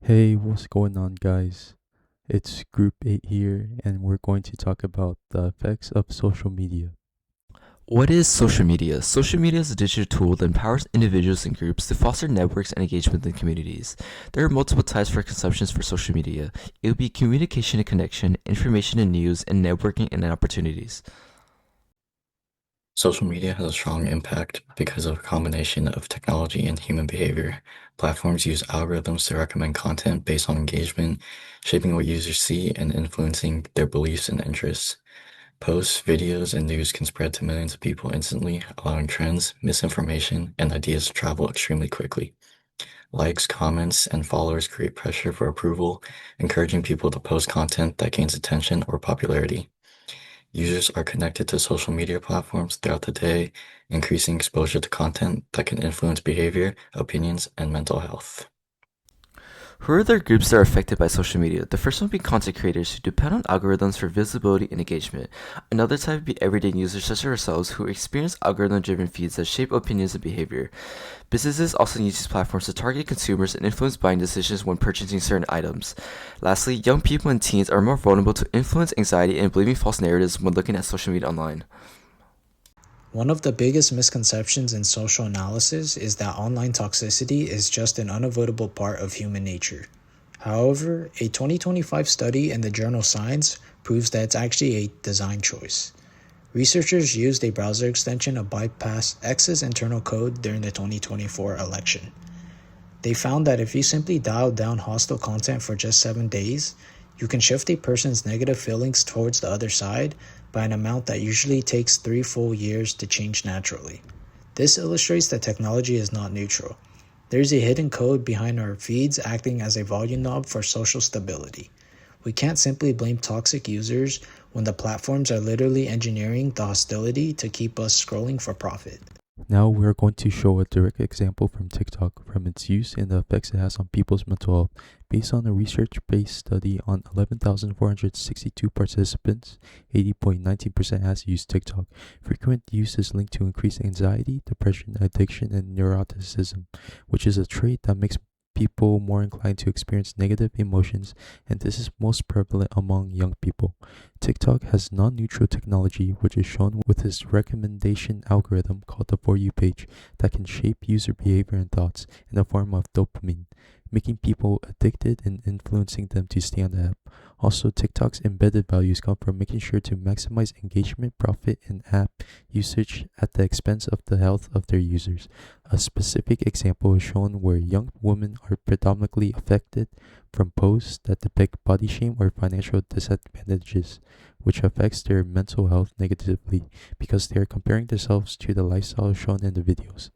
Hey, what's going on, guys? It's Group 8 here, and we're going to talk about the effects of social media. What is social media? Social media is a digital tool that empowers individuals and groups to foster networks and engagement in communities. There are multiple types for consumptions for social media. It would be communication and connection, information and news, and networking and opportunities. Social media has a strong impact because of a combination of technology and human behavior. Platforms use algorithms to recommend content based on engagement, shaping what users see and influencing their beliefs and interests. Posts, videos, and news can spread to millions of people instantly, allowing trends, misinformation, and ideas to travel extremely quickly. Likes, comments, and followers create pressure for approval, encouraging people to post content that gains attention or popularity. Users are connected to social media platforms throughout the day, increasing exposure to content that can influence behavior, opinions, and mental health. Who are the groups that are affected by social media? The first one would be content creators who depend on algorithms for visibility and engagement. Another type would be everyday users such as ourselves who experience algorithm-driven feeds that shape opinions and behavior. Businesses also use these platforms to target consumers and influence buying decisions when purchasing certain items. Lastly, young people and teens are more vulnerable to influence anxiety and believing false narratives when looking at social media online. One of the biggest misconceptions in social analysis is that online toxicity is just an unavoidable part of human nature. However, a 2025 study in the journal Science proves that it's actually a design choice. Researchers used a browser extension to bypass X's internal code during the 2024 election. They found that if you simply dial down hostile content for just 7 days, you can shift a person's negative feelings towards the other side by an amount that usually takes 3 full years to change naturally. This illustrates that technology is not neutral. There's a hidden code behind our feeds acting as a volume knob for social stability. We can't simply blame toxic users when the platforms are literally engineering the hostility to keep us scrolling for profit. Now, we're going to show a direct example from TikTok from its use and the effects it has on people's mental health. Based on a research based study on 11,462 participants, 80.19% has used TikTok. Frequent use is linked to increased anxiety, depression, addiction, and neuroticism, which is a trait that makes people more inclined to experience negative emotions, and this is most prevalent among young people. TikTok has non-neutral technology, which is shown with its recommendation algorithm called the For You page that can shape user behavior and thoughts in the form of dopamine, making people addicted and influencing them to stay on the app. Also, TikTok's embedded values come from making sure to maximize engagement, profit, and app usage at the expense of the health of their users. A specific example is shown where young women are predominantly affected from posts that depict body shame or financial disadvantages, which affects their mental health negatively because they are comparing themselves to the lifestyle shown in the videos.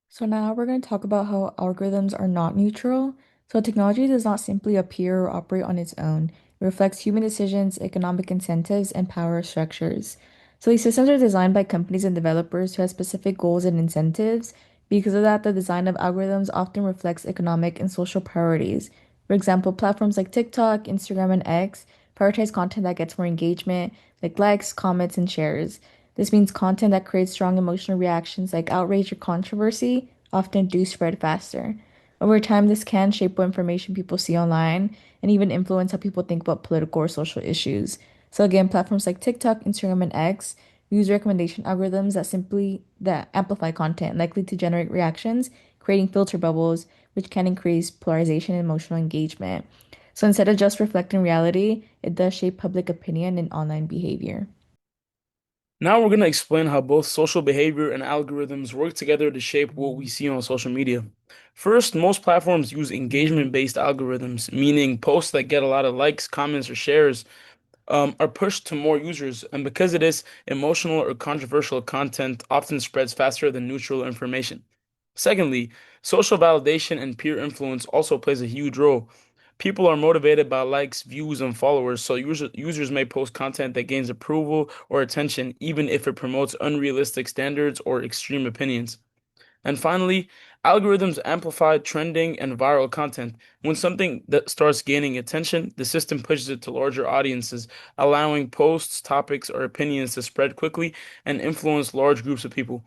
So now we're going to talk about how algorithms are not neutral. So technology does not simply appear or operate on its own. It reflects human decisions, economic incentives, and power structures. So these systems are designed by companies and developers who have specific goals and incentives. Because of that, the design of algorithms often reflects economic and social priorities. For example, platforms like TikTok, Instagram, and X prioritize content that gets more engagement, like likes, comments, and shares. This means content that creates strong emotional reactions like outrage or controversy often do spread faster. Over time, this can shape what information people see online and even influence how people think about political or social issues. So again, platforms like TikTok, Instagram, and X use recommendation algorithms that amplify content likely to generate reactions, creating filter bubbles, which can increase polarization and emotional engagement. So instead of just reflecting reality, it does shape public opinion and online behavior. Now we're going to explain how both social behavior and algorithms work together to shape what we see on social media. First, most platforms use engagement-based algorithms, meaning posts that get a lot of likes, comments, or shares are pushed to more users. And because it is emotional or controversial content often spreads faster than neutral information. Secondly, social validation and peer influence also plays a huge role. People are motivated by likes, views, and followers, so users may post content that gains approval or attention, even if it promotes unrealistic standards or extreme opinions. And finally, algorithms amplify trending and viral content. When something that starts gaining attention, the system pushes it to larger audiences, allowing posts, topics, or opinions to spread quickly and influence large groups of people.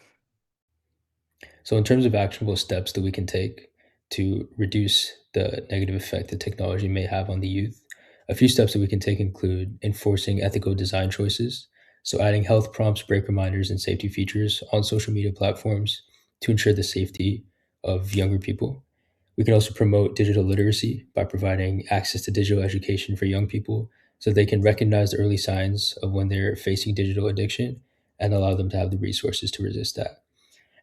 So, in terms of actionable steps that we can take, to reduce the negative effect that technology may have on the youth. A few steps that we can take include enforcing ethical design choices, so adding health prompts, break reminders, and safety features on social media platforms to ensure the safety of younger people. We can also promote digital literacy by providing access to digital education for young people so they can recognize the early signs of when they're facing digital addiction and allow them to have the resources to resist that.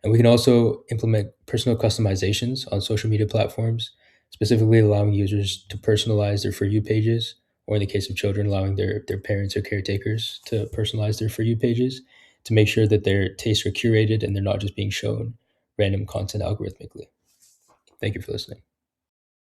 And we can also implement personal customizations on social media platforms, specifically allowing users to personalize their For You pages, or in the case of children, allowing their parents or caretakers to personalize their For You pages to make sure that their tastes are curated and they're not just being shown random content algorithmically. Thank you for listening.